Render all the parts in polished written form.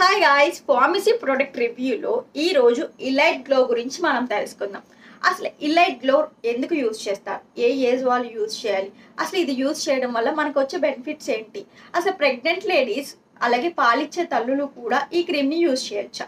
Hi guys, pharmacy product రివ్యూలో ఈరోజు elite glow గురించి మనం తెలుసుకుందాం. అసలు ఇలైట్ గ్లో ఎందుకు యూజ్ చేస్తారు, ఏ ఏజ్ వాళ్ళు యూజ్ చేయాలి, అసలు ఇది యూజ్ చేయడం వల్ల మనకు వచ్చే బెనిఫిట్స్ ఏంటి, అసలు ప్రెగ్నెంట్ లేడీస్ అలాగే పాలిచ్చే తల్లులు కూడా ఈ క్రీమ్ని యూజ్ చేయొచ్చా,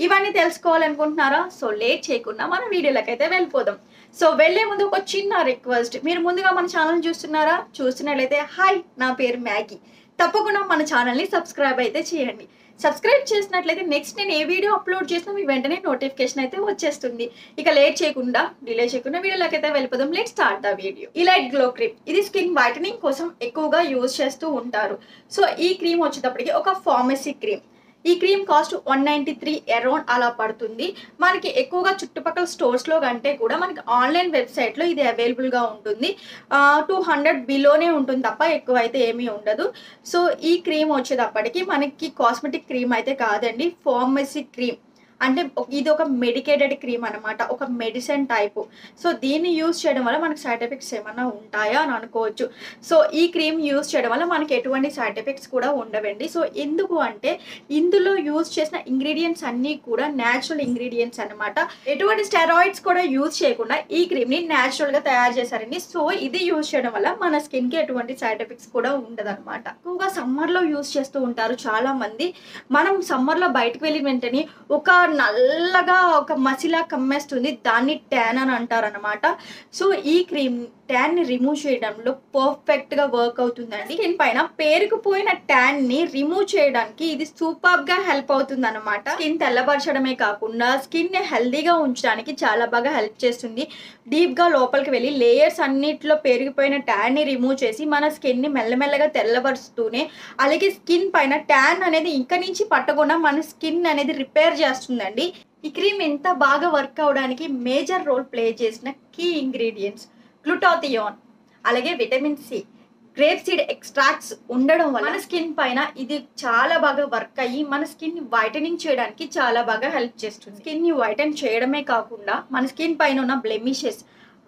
ఇవన్నీ తెలుసుకోవాలనుకుంటున్నారా? సో లేట్ చేయకుండా మన వీడియోలోకి అయితే వెళ్ళిపోదాం. సో వెళ్ళే ముందు ఒక చిన్న రిక్వెస్ట్, మీరు ముందుగా మన ఛానల్ చూస్తున్నారా? చూస్తున్నట్లయితే హాయ్, నా పేరు మ్యాగీ. తప్పకుండా మన ఛానల్ని సబ్స్క్రైబ్ అయితే చేయండి. సబ్స్క్రైబ్ చేసినట్లయితే నెక్స్ట్ నేను ఏ వీడియో అప్లోడ్ చేసినా మీ వెంటనే నోటిఫికేషన్ అయితే వచ్చేస్తుంది. ఇక లేట్ చేయకుండా డిలే చేయకుండా వీడియోలోకి అయితే వెళ్ళిపోదాం. Let's start the video. Elite glow cream, ఇది స్కిన్ వైటనింగ్ కోసం ఎక్కువగా యూజ్ చేస్తూ ఉంటారు. సో ఈ క్రీమ్ వచ్చేటప్పటికి ఒక ఫార్మసీ క్రీమ్. ఈ క్రీమ్ కాస్ట్ 193 అరౌండ్ అలా పడుతుంది. మనకి ఎక్కువగా చుట్టుపక్కల స్టోర్స్లో కంటే కూడా మనకి ఆన్లైన్ వెబ్సైట్లో ఇది అవైలబుల్గా ఉంటుంది. 200 బిలోనే ఉంటుంది తప్ప ఎక్కువ అయితే ఏమీ ఉండదు. సో ఈ క్రీమ్ వచ్చేటప్పటికి మనకి కాస్మెటిక్ క్రీమ్ అయితే కాదండి, ఫార్మసీ క్రీమ్. అంటే ఇది ఒక మెడికేటెడ్ క్రీమ్ అనమాట, ఒక మెడిసిన్ టైపు. సో దీన్ని యూజ్ చేయడం వల్ల మనకి సైడ్ ఎఫెక్ట్స్ ఏమన్నా ఉంటాయా అని అనుకోవచ్చు. సో ఈ క్రీమ్ యూజ్ చేయడం వల్ల మనకి ఎటువంటి సైడ్ ఎఫెక్ట్స్ కూడా ఉండవండి. సో ఎందుకు అంటే ఇందులో యూజ్ చేసిన ఇంగ్రీడియంట్స్ అన్నీ కూడా న్యాచురల్ ఇంగ్రీడియంట్స్ అనమాట. ఎటువంటి స్టెరాయిడ్స్ కూడా యూజ్ చేయకుండా ఈ క్రీమ్ని న్యాచురల్గా తయారు చేశారండి. సో ఇది యూజ్ చేయడం వల్ల మన స్కిన్కి ఎటువంటి సైడ్ ఎఫెక్ట్స్ కూడా ఉండదు అనమాట. ఎక్కువగా సమ్మర్లో యూజ్ చేస్తూ ఉంటారు చాలా మంది. మనం సమ్మర్లో బయటకు వెళ్ళిన వెంటనే ఒక నల్లగా ఒక మసిలా కమ్మేస్తుంది, దాన్ని ట్యాన్ అని అంటారు అనమాట. సో ఈ క్రీమ్ ట్యాన్ ని రిమూవ్ చేయడంలో పర్ఫెక్ట్ గా వర్క్ అవుతుందండి. స్కిన్ పైన పేరుకుపోయిన ట్యాన్ ని రిమూవ్ చేయడానికి ఇది సూపర్ గా హెల్ప్ అవుతుంది అనమాట. స్కిన్ తెల్లపరచడమే కాకుండా స్కిన్ ని హెల్దీగా ఉంచడానికి చాలా బాగా హెల్ప్ చేస్తుంది. డీప్ గా లోపలికి వెళ్ళి లేయర్స్ అన్నిట్లో పేరుకుపోయిన ట్యాన్ ని రిమూవ్ చేసి మన స్కిన్ ని మెల్లమెల్లగా తెల్లపరుస్తూనే అలాగే స్కిన్ పైన ట్యాన్ అనేది ఇంక నుంచి పట్టకుండా మన స్కిన్ అనేది రిపేర్ చేస్తుందండి. ఈ క్రీమ్ ఎంత బాగా వర్క్ అవడానికి మేజర్ రోల్ ప్లే చేసిన కీ ఇంగ్రీడియంట్స్ గ్లూటాథియోన్, అలాగే vitamin C, grape seed extracts ఉండడం వల్ల మన స్కిన్ పైన ఇది చాలా బాగా వర్క్ అయ్యి మన స్కిన్ ని వైటనింగ్ చేయడానికి చాలా బాగా హెల్ప్ చేస్తుంది. స్కిన్ ని వైటన్ చేయడమే కాకుండా మన స్కిన్ పైన ఉన్న బ్లెమిషెస్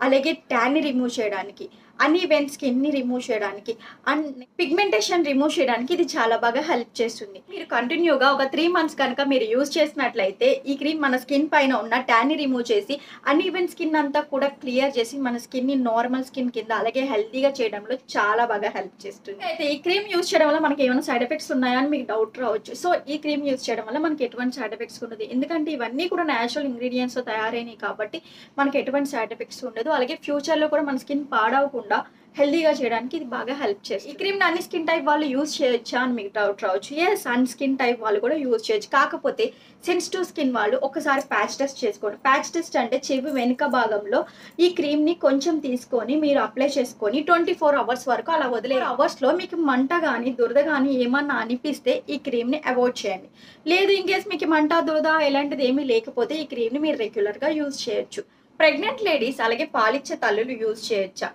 అలాగే ట్యాన్ ని రిమూవ్ చేయడానికి, అన్ఈవెన్ స్కిన్ ని రిమూవ్ చేయడానికి అండ్ పిగ్మెంటేషన్ రిమూవ్ చేయడానికి ఇది చాలా బాగా హెల్ప్ చేస్తుంది. మీరు కంటిన్యూగా ఒక 3 months కనుక మీరు యూజ్ చేసినట్లయితే ఈ క్రీమ్ మన స్కిన్ పైన ఉన్న ట్యాన్ ని రిమూవ్ చేసి అన్ఈవెన్ స్కిన్ అంతా కూడా క్లియర్ చేసి మన స్కిన్ ని నార్మల్ స్కిన్ కింద అలాగే హెల్తీగా చేయడంలో చాలా బాగా హెల్ప్ చేస్తుంది. అయితే ఈ క్రీమ్ యూజ్ చేయడం వల్ల మనకి ఏమైనా సైడ్ ఎఫెక్ట్స్ ఉన్నాయా అని మీకు డౌట్ రావచ్చు. సో ఈ క్రీమ్ యూజ్ చేయడం వల్ల మనకి ఎటువంటి సైడ్ ఎఫెక్ట్స్ ఉండదు, ఎందుకంటే ఇవన్నీ కూడా న్యాచురల్ ఇంగ్రీడియంట్స్ తో తయారైనవి కాబట్టి మనకి ఎటువంటి సైడ్ ఎఫెక్ట్స్ ఉండదు. అలాగే ఫ్యూచర్లో కూడా మన స్కిన్ పాడవకుండా హెల్దీగా చేయడానికి ఇది బాగా హెల్ప్ చేస్తుంది. ఈ క్రీమ్ని అన్ని స్కిన్ టైప్ వాళ్ళు యూజ్ చేయొచ్చా అని మీకు డౌట్ రావచ్చు. ఎస్, అన్ని స్కిన్ టైప్ వాళ్ళు కూడా యూజ్ చేయొచ్చు. కాకపోతే సెన్సిటివ్ స్కిన్ వాళ్ళు ఒకసారి ప్యాచ్ టెస్ట్ చేసుకోండి. ప్యాచ్ టెస్ట్ అంటే చెవి వెనుక భాగంలో ఈ క్రీమ్ని కొంచెం తీసుకొని మీరు అప్లై చేసుకొని 24 hours వరకు అలా వదిలే అవర్స్లో మీకు మంట కానీ దురద కానీ ఏమన్నా అనిపిస్తే ఈ క్రీమ్ని అవాయిడ్ చేయండి. లేదు ఇన్కేస్ మీకు మంట దురద ఇలాంటిది ఏమీ లేకపోతే ఈ క్రీమ్ని మీరు రెగ్యులర్గా యూజ్ చేయొచ్చు. ప్రెగ్నెంట్ లేడీస్ అలాగే పాలిచ్చే తల్లులు యూజ్ చేయొచ్చా?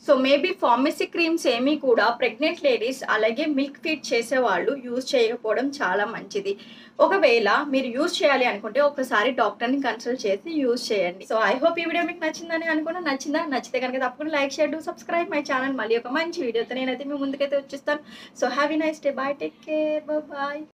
సో మేబీ ఫార్మసీ క్రీమ్స్ ఏమీ కూడా ప్రెగ్నెంట్ లేడీస్ అలాగే మిల్క్ ఫీడ్ చేసేవాళ్ళు యూజ్ చేయకపోవడం చాలా మంచిది. ఒకవేళ మీరు యూజ్ చేయాలి అనుకుంటే ఒకసారి డాక్టర్ని కన్సల్ట్ చేసి యూజ్ చేయండి. సో ఐ హోప్ ఈ వీడియో మీకు నచ్చిందని అనుకున్నా. నచ్చితే కనుక తప్పకుండా like, share, subscribe my channel. మళ్ళీ ఒక మంచి వీడియోతో నేనైతే మీ ముందుకైతే వచ్చేస్తాను. So have a nice day, bye, take care, bye.